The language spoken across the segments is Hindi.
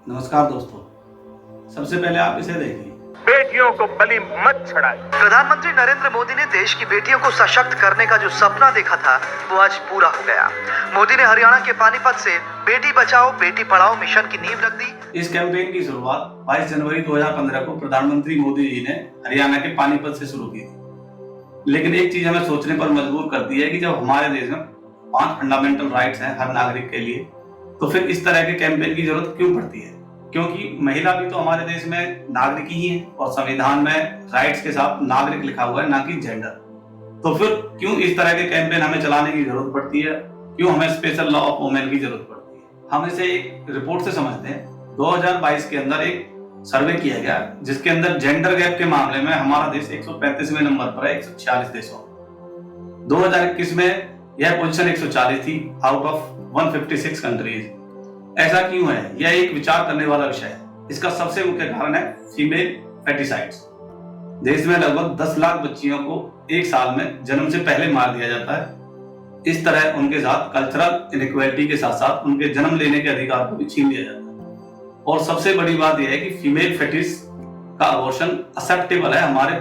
नमस्कार दोस्तों, सबसे पहले आप इसे देखिए। बेटियों को बलि मत चढ़ाइए। प्रधानमंत्री नरेंद्र मोदी ने देश की बेटियों को सशक्त करने का जो सपना देखा था वो आज पूरा हो गया। मोदी ने हरियाणा के पानीपत से बेटी बचाओ बेटी पढ़ाओ मिशन की नींव रख दी। इस कैंपेन की शुरुआत 22 जनवरी 2015 को प्रधानमंत्री मोदी जी ने हरियाणा के पानीपत से शुरू की थी। लेकिन एक चीज हमें सोचने पर मजबूर करती है कि जब हमारे देश में 5 फंडामेंटल राइट्स हैं हर नागरिक के लिए, तो फिर इस तरह के कैंपेन की जरूरत क्यों पड़ती है? क्योंकि महिला भी तो हमारे देश में नागरिक ही है और संविधान में राइट्स के साथ नागरिक लिखा हुआ है, ना कि जेंडर। तो फिर क्यों इस तरह के कैंपेन हमें चलाने की जरूरत पड़ती है? क्यों हमें स्पेशल लॉ ऑफ वुमेन की जरूरत पड़ती है? हम इसे एक रिपोर्ट से समझते हैं। 2022 के अंदर एक सर्वे किया गया जिसके अंदर जेंडर गैप के मामले में हमारा देश 135वें नंबर पर है 146 देशों। 2021 में यह पोजीशन 140 थी आउट ऑफ 156 कंट्रीज। ऐसा क्यों है? यह एक विचार करने वाला विषय है। इसका सबसे मुख्य कारण है फीमेल फेटिसाइड्स। देश में लगभग 10 लाख बच्चियों को एक साल में जन्म से पहले मार दिया जाता है। इस तरह उनके साथ कल्चरल इनइक्वालिटी के साथ साथ उनके जन्म लेने के अधिकार को भी छीन लिया जाता है। और सबसे बड़ी बात यह है कि फीमेल फेटिस का अबॉर्शन एक्सेप्टेबल है हमारे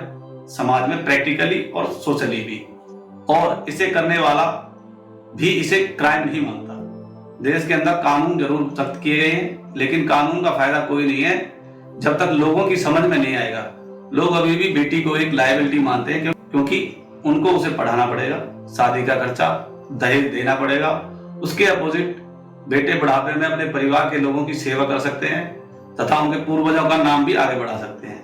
समाज में, प्रैक्टिकली और सोशली भी, और इसे करने वाला भी इसे क्राइम नहीं मानता। देश के अंदर कानून जरूर सख्त किए गए हैं, लेकिन कानून का फायदा कोई नहीं है जब तक लोगों की समझ में नहीं आएगा। लोग अभी भी बेटी को एक लायबिलिटी मानते हैं क्योंकि उनको उसे पढ़ाना पड़ेगा, शादी का खर्चा, दहेज देना पड़ेगा। उसके अपोजिट बेटे बुढ़ापे में अपने परिवार के लोगों की सेवा कर सकते हैं तथा उनके पूर्वजों का नाम भी आगे बढ़ा सकते हैं।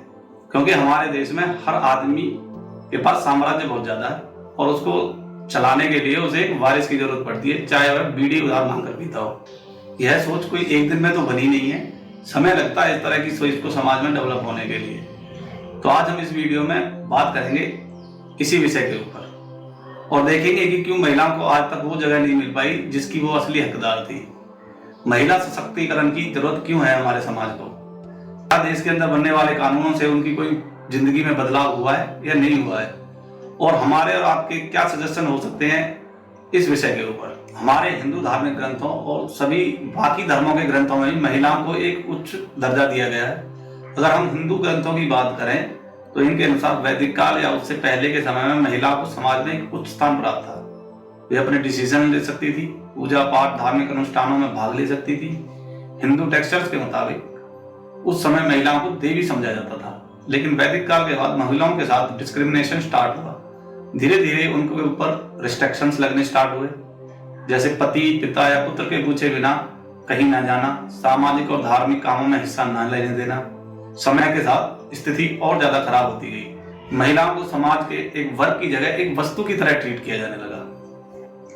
क्योंकि हमारे देश में हर आदमी के पास साम्राज्य बहुत ज्यादा है और उसको चलाने के लिए उसे एक वारिस की जरूरत पड़ती है, चाहे वह बीड़ी उधार मांगकर पीता हो। यह सोच कोई एक दिन में तो बनी नहीं है, समय लगता है इस तरह की सोच को समाज में डेवलप होने के लिए। तो आज हम इस वीडियो में बात करेंगे इसी विषय के ऊपर और देखेंगे कि क्यों महिलाओं को आज तक वो जगह नहीं मिल पाई जिसकी वो असली हकदार थी। महिला सशक्तिकरण की जरूरत क्यों है हमारे समाज को? क्या देश के अंदर बनने वाले कानूनों से उनकी कोई जिंदगी में बदलाव हुआ है या नहीं हुआ है? और हमारे और आपके क्या सजेशन हो सकते हैं इस विषय के ऊपर? हमारे हिंदू धार्मिक ग्रंथों और सभी बाकी धर्मों के ग्रंथों में महिलाओं को एक उच्च दर्जा दिया गया है। अगर हम हिंदू ग्रंथों की बात करें तो इनके अनुसार वैदिक काल या उससे पहले के समय में महिलाओं को समाज में एक उच्च स्थान प्राप्त था। वे अपने डिसीजन ले सकती थी, पूजा पाठ धार्मिक अनुष्ठानों में भाग ले सकती थी। हिंदू टेक्सचर्स के मुताबिक उस समय महिलाओं को देवी समझा जाता था। लेकिन वैदिक काल के बाद महिलाओं के साथ डिस्क्रिमिनेशन स्टार्ट हुआ। धीरे धीरे उनके ऊपर रिस्ट्रिक्शंस लगने स्टार्ट हुए, जैसे पति पिता या पुत्र के पूछे बिना कहीं ना जाना, सामाजिक और धार्मिक कामों में हिस्सा न लेने देना। समय के साथ स्थिति और ज्यादा खराब होती गई। महिलाओं को समाज के एक वर्ग की जगह एक वस्तु की तरह ट्रीट किया जाने लगा।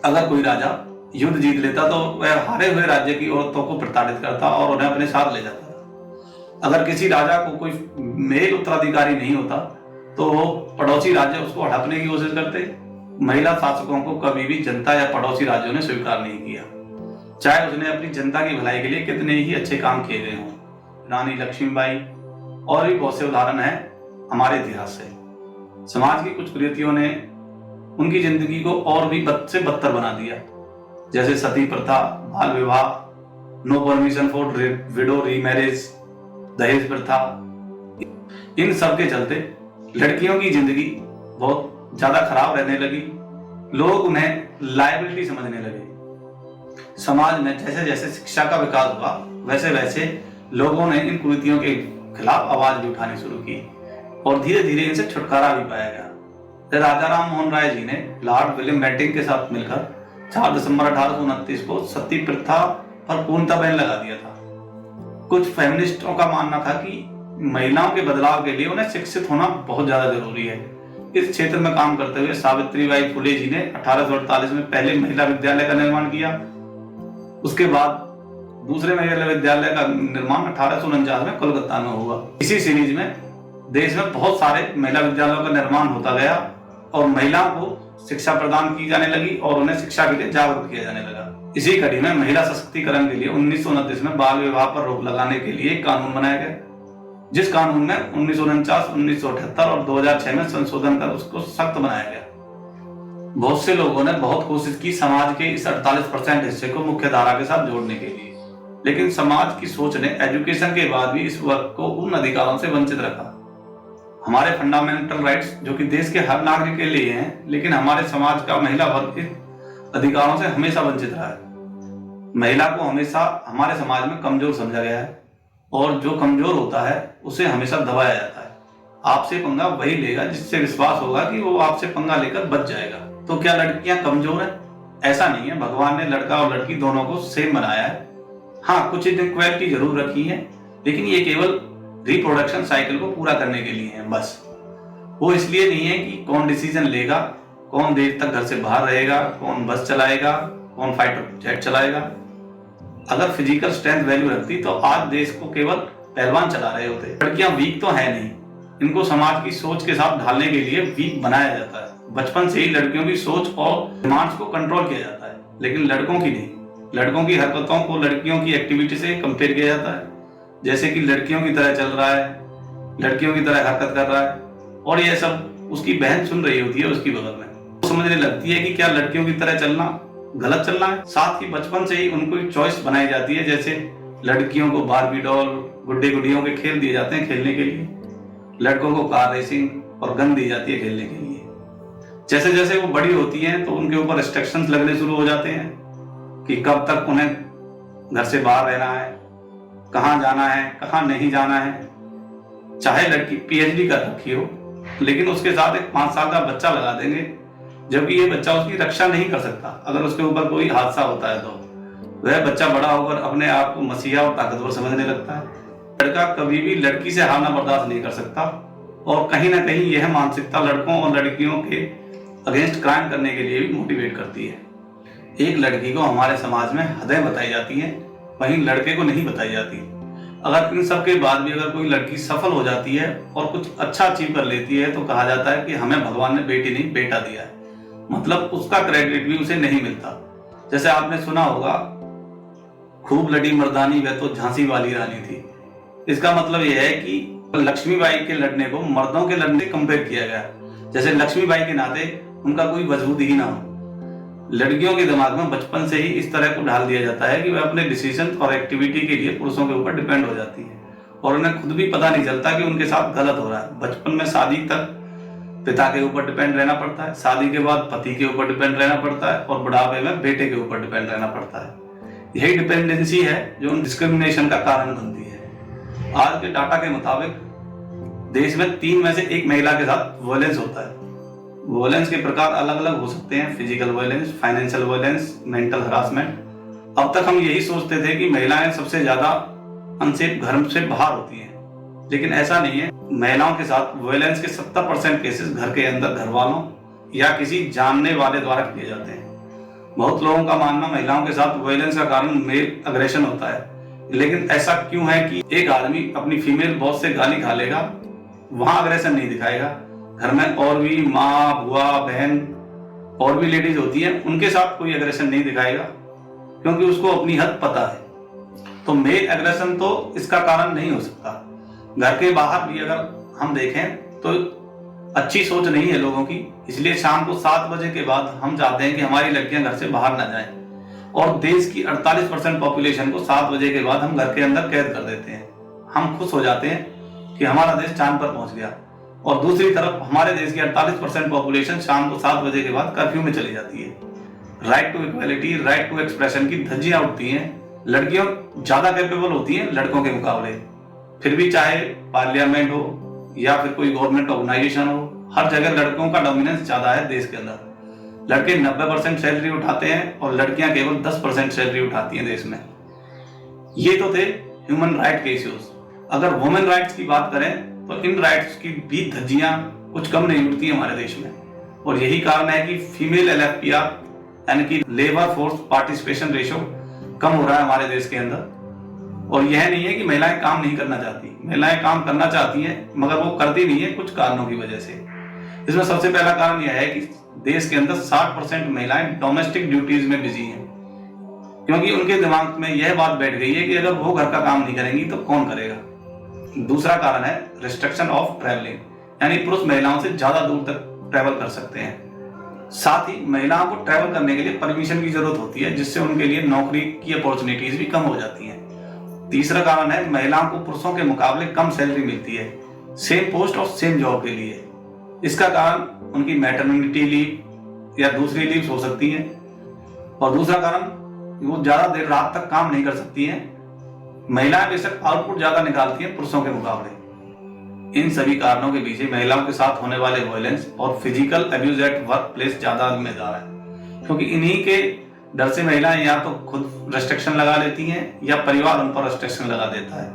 अगर कोई राजा युद्ध जीत लेता तो वह हारे हुए राज्य की औरतों को प्रताड़ित करता और उन्हें अपने साथ ले जाता था। अगर किसी राजा को कोई मेल उत्तराधिकारी नहीं होता तो वो पड़ोसी राज्य उसको हड़पने की कोशिश करते। महिला शासकों को कभी भी जनता या पड़ोसी राज्यों ने स्वीकार नहीं किया, चाहे उसने अपनी जनता की भलाई के लिए कितने ही अच्छे काम किए गए हों। रानी लक्ष्मीबाई और भी बहुत से उदाहरण हैं हमारे इतिहास से। समाज की कुछ कुरीतियों ने उनकी जिंदगी को और भी बद से बदतर बना दिया, जैसे सती प्रथा, बाल विवाह, no permission for widow remarriage, दहेज प्रथा। इन सब के चलते लड़कियों की जिंदगी बहुत ज्यादा खराब रहने लगी। लोग उन्हें लायबिलिटी समझने लगे। समाज में जैसे जैसे शिक्षा का विकास हुआ वैसे वैसे लोगों ने इन कुरीतियों के खिलाफ आवाज भी उठानी शुरू की और धीरे धीरे इनसे छुटकारा भी पाया गया। राजा राम मोहन राय जी ने लॉर्ड विलियम बेंटिंक के साथ मिलकर 4 दिसंबर 1829 को सती प्रथा पर पूर्णतः बैन लगा दिया था। कुछ फेमिनिस्टों का मानना था कि महिलाओं के बदलाव के लिए उन्हें शिक्षित होना बहुत ज्यादा जरूरी है। इस क्षेत्र में काम करते हुए सावित्रीबाई फुले जी ने 1848 में पहले महिला विद्यालय का निर्माण किया। उसके बाद दूसरे महिला विद्यालय का निर्माण 1849 में कोलकाता में हुआ। इसी सीरीज में देश में बहुत सारे महिला विद्यालयों का निर्माण होता गया और महिलाओं को शिक्षा प्रदान की जाने लगी और उन्हें शिक्षा के लिए जागरूक किया जाने लगा। इसी कड़ी में महिला सशक्तिकरण के लिए 1929 में बाल विवाह पर रोक लगाने के लिए कानून बनाया गया, जिस कानून में 1949, 1978 और 2006 में संशोधन कर उसको सख्त बनाया गया। बहुत से लोगों ने बहुत कोशिश की समाज के इस 48% हिस्से को मुख्य धारा के साथ जोड़ने के लिए, लेकिन समाज की सोच ने एजुकेशन के बाद भी इस वर्ग को उन अधिकारों से वंचित रखा। हमारे फंडामेंटल राइट्स जो कि देश के हर नागरिक के लिए हैं, लेकिन हमारे समाज का महिला वर्ग इन अधिकारों से हमेशा वंचित रहा है। महिला को हमेशा हमारे समाज में कमजोर समझा गया है और जो कमजोर होता है उसे हमेशा दबाया जाता है। आपसे पंगा वही लेगा जिससे विश्वास होगा कि वो आपसे पंगा लेकर बच जाएगा। तो क्या लड़कियां कमजोर हैं? ऐसा नहीं है। भगवान ने लड़का और लड़की दोनों को सेम बनाया है। हाँ, कुछ इनइक्वालिटी जरूर रखी है, लेकिन ये केवल रिप्रोडक्शन साइकिल को पूरा करने के लिए है बस। वो इसलिए नहीं है कि कौन डिसीजन लेगा, कौन देर तक घर से बाहर रहेगा, कौन बस चलाएगा, कौन फाइटर जेट चलाएगा। अगर फिजिकल स्ट्रेंथ वैल्यू रखती तो आज देश को केवल पहलवान चला रहे होते। लड़कियां वीक तो है नहीं, इनको समाज की सोच के साथ ढालने के लिए वीक बनाया जाता है। बचपन से ही लड़कियों की सोच और डिमांड्स को कंट्रोल किया जाता है, लेकिन लड़कों की नहीं। लड़कों की हरकतों को लड़कियों की एक्टिविटी से कंपेयर किया जाता है, जैसे कि लड़कियों की तरह चल रहा है, लड़कियों की तरह हरकत कर रहा है, और ये सब उसकी बहन सुन रही होती है उसकी बगल में। वो समझने लगती है कि क्या लड़कियों की तरह चलना गलत चलना है। साथ ही बचपन से ही उनको एक चॉइस बनाई जाती है, जैसे लड़कियों को बार्बी डॉल, गुड्डे गुडियों के खेल दिए जाते हैं खेलने के लिए, लड़कों को कार रेसिंग और गन दी जाती है खेलने के लिए। जैसे जैसे वो बड़ी होती हैं तो उनके ऊपर रिस्ट्रिक्शंस लगने शुरू हो जाते हैं कि कब तक उन्हें घर से बाहर रहना है, कहाँ जाना है, कहाँ नहीं जाना है। चाहे लड़की PhD कर रखी हो, लेकिन उसके साथ एक 5 साल का बच्चा लगा देंगे, जबकि ये बच्चा उसकी रक्षा नहीं कर सकता। अगर उसके ऊपर कोई हादसा होता है तो वह बच्चा बड़ा होकर अपने आप को मसीहा और ताकतवर समझने लगता है। लड़का कभी भी लड़की से हारना बर्दाश्त नहीं कर सकता, और कहीं ना कहीं यह मानसिकता लड़कों और लड़कियों के अगेंस्ट क्राइम करने के लिए भी मोटिवेट करती है। एक लड़की को हमारे समाज में हदें बताई जाती हैं, वहीं लड़के को नहीं बताई जाती। अगर इन सब के बाद भी अगर कोई लड़की सफल हो जाती है और कुछ अच्छा अचीव कर लेती है तो कहा जाता है कि हमें भगवान ने बेटी नहीं बेटा दिया है, मतलब उसका क्रेडिट भी उसे नहीं मिलता। जैसे आपने सुना होगा, खूब लड़ी मर्दानी वह तो झांसी वाली रानी थी। इसका मतलब यह है कि लक्ष्मीबाई के लड़ने को मर्दों के लड़ने से कंपेयर किया गया, जैसे लक्ष्मीबाई के नाते उनका कोई वजूद ही ना हो। लड़कियों के दिमाग में बचपन से ही इस तरह को ढाल दिया जाता है कि वह अपने डिसीजन और एक्टिविटी के लिए पुरुषों के ऊपर डिपेंड हो जाती है, और उन्हें खुद भी पता नहीं चलता कि उनके साथ गलत हो रहा है। बचपन में शादी तक पिता के ऊपर डिपेंड रहना पड़ता है, शादी के बाद पति के ऊपर डिपेंड रहना पड़ता है, और बुढ़ापे में बेटे के ऊपर डिपेंड रहना पड़ता है। यही डिपेंडेंसी है जो डिस्क्रिमिनेशन का कारण बनती है। आज के डाटा के मुताबिक देश में 3 में से 1 महिला के साथ वायलेंस होता है। वायलेंस के प्रकार अलग अलग हो सकते हैं, physical violence, financial violence, mental harassment. अब तक हम यही सोचते थे कि महिलाएं सबसे ज्यादा अनसेफ घर से बाहर होती हैं, लेकिन ऐसा नहीं है। महिलाओं के साथ वायलेंस के 70% केसेस घर के अंदर घर वालों या किसी जानने वाले द्वारा किए जाते हैं। बहुत लोगों का मानना महिलाओं के साथ वायलेंस का कारण मेल अग्रेशन होता है, लेकिन ऐसा क्यों है कि एक आदमी अपनी फीमेल बॉस से गाली खा लेगा, वहां अग्रेशन नहीं दिखाएगा। घर में और भी माँ, बुआ, बहन और भी लेडीज होती हैं, उनके साथ कोई अग्रेशन नहीं दिखाएगा क्योंकि उसको अपनी हद पता है। तो मेल अग्रेशन तो इसका कारण नहीं हो सकता। घर के बाहर भी अगर हम देखें तो अच्छी सोच नहीं है लोगों की, इसलिए शाम को 7 बजे के बाद हम चाहते हैं कि हमारी लड़कियां घर से बाहर ना जाएं, और देश की 48% पॉपुलेशन को 7 बजे के बाद हम घर के अंदर कैद कर देते हैं। हम खुश हो जाते हैं कि हमारा देश चांद पर पहुंच गया, और दूसरी तरफ हमारे देश की 48% पॉपुलेशन शाम को 7 बजे के बाद कर्फ्यू में चली जाती है। Right to equality, right to expression की धज्जियां उठती हैं। लड़कियां ज्यादा कैपेबल होती हैं लड़कों के मुकाबले, फिर भी चाहे पार्लियामेंट हो या फिर कोई गवर्नमेंट ऑर्गेनाइजेशन हो, हर जगह लड़कों का डोमिनेंस ज्यादा है देश के अंदर। लड़के 90% सैलरी उठाते हैं और लड़कियां केवल 10% सैलरी उठाती हैं देश में। ये तो थे ह्यूमन राइट के इश्यूज। अगर वुमेन राइट्स की बात करें तो इन राइट्स की भी धज्जियां कुछ कम नहीं उठती हमारे देश में, और यही कारण है कि फीमेल LFPR यानी कि लेबर फोर्स पार्टिसिपेशन रेशो कम हो रहा है हमारे देश के अंदर। और यह नहीं है कि महिलाएं काम नहीं करना चाहती, महिलाएं काम करना चाहती हैं, मगर वो करती नहीं है कुछ कारणों की वजह से। इसमें सबसे पहला कारण यह है कि देश के अंदर 60% महिलाएं डोमेस्टिक ड्यूटीज में बिजी हैं, क्योंकि उनके दिमाग में यह बात बैठ गई है कि अगर वो घर का काम नहीं करेंगी तो कौन करेगा। दूसरा कारण है रिस्ट्रिक्शन ऑफ ट्रैवलिंग, यानी पुरुष महिलाओं से ज्यादा दूर तक ट्रैवल कर सकते हैं। साथ ही महिलाओं को ट्रैवल करने के लिए परमिशन की जरूरत होती है, जिससे उनके लिए नौकरी की अपॉर्चुनिटीज भी कम हो जाती हैं। तीसरा कारण है महिलाओं को पुरुषों के मुकाबले कम सैलरी मिलती है सेम पोस्ट और सेम जॉब के लिए। इसका कारण उनकी मैटरनिटी लीव या दूसरी लीव हो सकती है, और दूसरा कारण वो ज्यादा देर रात तक काम नहीं कर सकती हैं। महिलाएं बेशक आउटपुट ज्यादा निकालती हैं पुरुषों के मुकाबले। इन सभी कारणों के पीछे महिलाओं के साथ होने वाले वायलेंस और physical abuse at work place ज्यादा जिम्मेदार है, क्योंकि इन्हीं के डर से महिलाएं या तो खुद रेस्ट्रिक्शन लगा लेती हैं या परिवार उन पर रेस्ट्रिक्शन लगा देता है।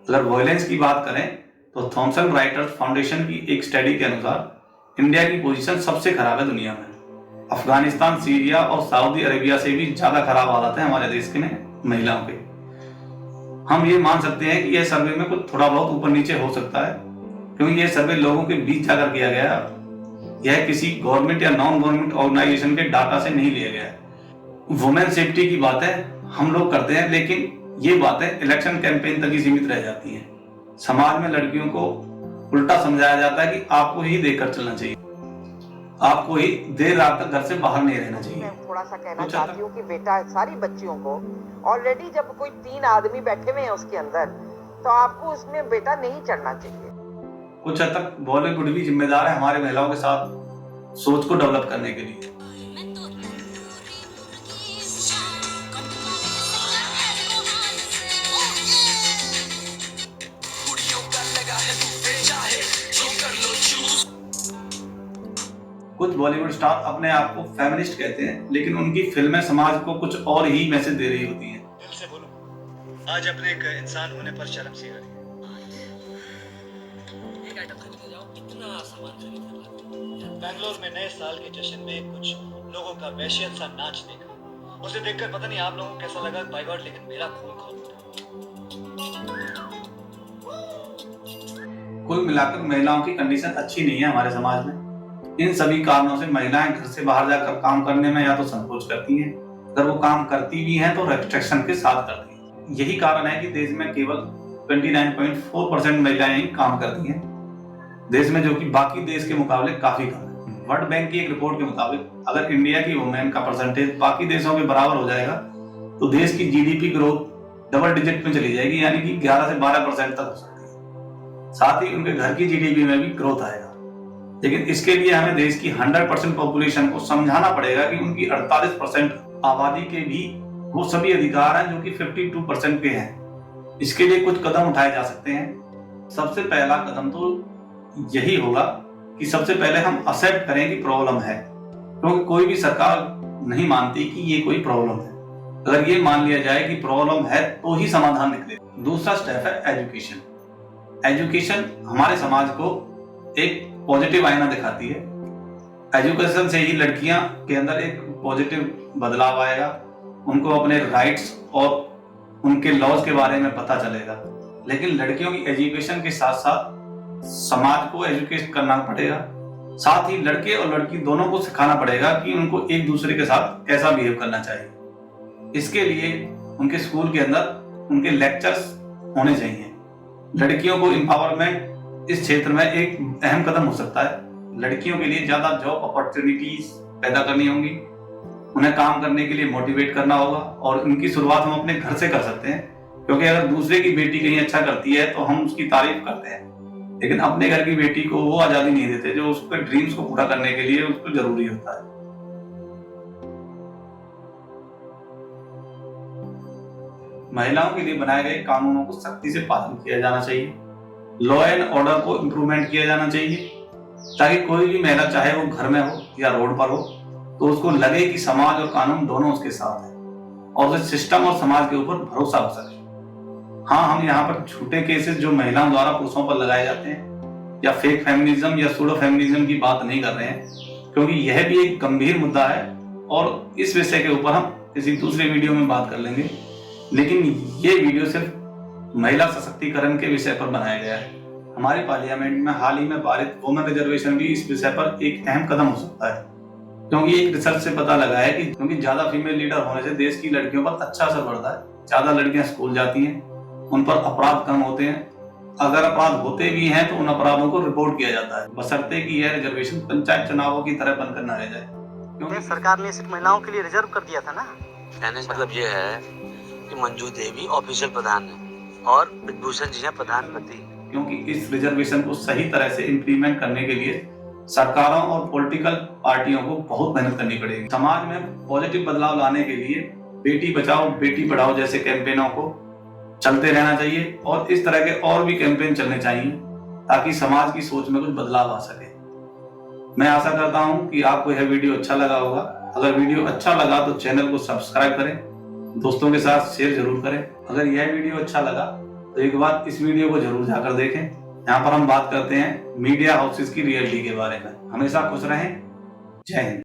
अगर वायलेंस की बात करें तो थॉमसन राइटर्स फाउंडेशन की एक स्टडी के अनुसार इंडिया की पोजीशन सबसे खराब है दुनिया में। अफगानिस्तान, सीरिया और सऊदी अरेबिया से भी ज्यादा खराब हालत है हमारे देश के में महिलाओं के। हम ये मान सकते हैं कि यह सर्वे में कुछ थोड़ा बहुत ऊपर नीचे हो सकता है, क्योंकि यह सर्वे लोगों के बीच जाकर किया गया है। यह किसी गवर्नमेंट या नॉन गवर्नमेंट ऑर्गेनाइजेशन के डाटा से नहीं लिया गया है। वुमेन सेफ्टी की बातें हम लोग करते हैं, लेकिन ये बातें इलेक्शन कैंपेन तक ही सीमित रह जाती हैं। समाज में लड़कियों को उल्टा समझाया जाता है कि आपको ही देखकर चलना चाहिए, आपको ही देर रात तक घर से बाहर नहीं रहना चाहिए। मैं थोड़ा सा कहना चाहती हूँ कि बेटा सारी बच्चियों को ऑलरेडी जब कोई 3 आदमी बैठे हुए हैं उसके अंदर, तो आपको उसमें बेटा नहीं चढ़ना चाहिए। कुछ हद तक बॉलीवुड भी जिम्मेदार है हमारे महिलाओं के साथ सोच को डेवलप करने के लिए। कुछ बॉलीवुड स्टार अपने आप को फेमिनिस्ट कहते हैं, लेकिन उनकी फिल्में समाज को कुछ और ही मैसेज दे रही होती हैं। दिल से बोलो, आज अपने एक इंसान होने पर शर्म सी रही। एक आइटम खरीद जाओ, कितना सामान खरीद। बैंगलोर में नए साल के जश्न में कुछ लोगों का वहशियत सा नाच देखा। उसे देखकर पता नहीं आप लोगों को कैसा लगा, बाय गॉड, लेकिन मेरा खून खौल उठा। कुल मिलाकर महिलाओं की कंडीशन अच्छी नहीं है हमारे समाज में। इन सभी कारणों से महिलाएं घर से बाहर जाकर काम करने में या तो संकोच करती हैं, अगर वो काम करती भी हैं तो रेस्ट्रिक्शन के साथ करती हैं। यही कारण है कि देश में केवल 29.4% महिलाएं ही काम करती हैं, देश में, जो कि बाकी देश के मुकाबले काफी कम है। वर्ल्ड बैंक की एक रिपोर्ट के मुताबिक अगर इंडिया की वुमेन का परसेंटेज बाकी देशों के बराबर हो जाएगा तो देश की जीडीपी ग्रोथ डबल डिजिट में चली जाएगी, यानी कि 11 से 12% तक हो सकती है। साथ ही उनके घर की जीडीपी में भी ग्रोथ आएगा। लेकिन इसके लिए हमें देश की 100% पॉपुलेशन को समझाना पड़ेगा कि उनकी 48% आबादी के भी वो सभी अधिकार हैं जो कि 52% के हैं। इसके लिए कुछ कदम उठाए जा सकते हैं। सबसे पहला कदम तो यही होगा कि सबसे पहले हम एक्सेप्ट करें कि प्रॉब्लम है, क्योंकि कोई भी सरकार नहीं मानती कि ये कोई प्रॉब्लम है। अगर ये मान लिया जाए कि प्रॉब्लम है तो ही समाधान निकले। दूसरा स्टेप है एजुकेशन। एजुकेशन हमारे समाज को एक पॉजिटिव आईना दिखाती है। एजुकेशन से ही लड़कियां के अंदर एक पॉजिटिव बदलाव आएगा, उनको अपने राइट्स और उनके लॉज के बारे में पता चलेगा। लेकिन लड़कियों की एजुकेशन के साथ साथ समाज को एजुकेट करना पड़ेगा, साथ ही लड़के और लड़की दोनों को सिखाना पड़ेगा कि उनको एक दूसरे के साथ कैसा बिहेव करना चाहिए। इसके लिए उनके स्कूल के अंदर उनके लेक्चर्स होने चाहिए। लड़कियों को एम्पावरमेंट इस क्षेत्र में एक अहम कदम हो सकता है। लड़कियों के लिए ज्यादा जॉब अपॉर्चुनिटीज पैदा करनी होंगी, उन्हें काम करने के लिए मोटिवेट करना होगा, और उनकी शुरुआत हम अपने घर से कर सकते हैं। क्योंकि अगर दूसरे की बेटी कहीं अच्छा करती है तो हम उसकी तारीफ करते हैं, लेकिन अपने घर की बेटी को वो आजादी नहीं देते जो उसके ड्रीम्स को पूरा करने के लिए उसको जरूरी होता है। महिलाओं के लिए बनाए गए कानूनों को सख्ती से पालन किया जाना चाहिए। लॉ एंड ऑर्डर को इम्प्रूवमेंट किया जाना चाहिए, ताकि कोई भी महिला, चाहे वो घर में हो या रोड पर हो, तो उसको लगे कि समाज और कानून दोनों उसके साथ है और उसे सिस्टम और समाज के ऊपर भरोसा हो सके। हाँ, हम यहाँ पर झूठे केसेस जो महिलाओं द्वारा पुरुषों पर लगाए जाते हैं या फेक फेमिनिज्म या सूडो फेमिनिज्म की बात नहीं कर रहे हैं, क्योंकि यह भी एक गंभीर मुद्दा है और इस विषय के ऊपर हम किसी दूसरे वीडियो में बात कर लेंगे। लेकिन ये वीडियो सिर्फ महिला सशक्तिकरण के विषय पर बनाया गया है। हमारे पार्लियामेंट में हाल ही में पारित वुमेन रिजर्वेशन भी इस विषय पर एक अहम कदम हो सकता है, क्योंकि एक रिसर्च से पता लगा है कि क्योंकि ज्यादा फीमेल लीडर होने से देश की लड़कियों पर अच्छा असर पड़ता है। ज्यादा लड़कियां स्कूल जाती हैं, उन पर अपराध कम होते हैं, अगर अपराध होते भी हैं तो उन अपराधों को रिपोर्ट किया जाता है, बशर्ते कि यह रिजर्वेशन पंचायत चुनावों की तरह बनकर न रह जाए। क्योंकि सरकार ने सिर्फ महिलाओं के लिए रिजर्व कर दिया था ना। कहने का मतलब ये है कि मंजू देवी ऑफिशियल प्रधान है और ब्रिजभूषण जी हैं प्रधानमंत्री। क्योंकि इस रिजर्वेशन को सही तरह से इम्प्लीमेंट करने के लिए सरकारों और पॉलिटिकल पार्टियों को बहुत मेहनत करनी पड़ेगी। समाज में पॉजिटिव बदलाव लाने के लिए बेटी बचाओ बेटी पढ़ाओ जैसे कैंपेनों को चलते रहना चाहिए और इस तरह के और भी कैंपेन चलने चाहिए ताकि समाज की सोच में कुछ बदलाव आ सके। मैं आशा करता हूं कि आपको यह वीडियो अच्छा लगा होगा। अगर वीडियो अच्छा लगा तो चैनल को सब्सक्राइब करें, दोस्तों के साथ शेयर जरूर करें। अगर यह वीडियो अच्छा लगा तो एक बार इस वीडियो को जरूर जाकर देखें। यहाँ पर हम बात करते हैं मीडिया हाउसेस की रियलिटी के बारे में। हमेशा खुश रहें। जय हिंद।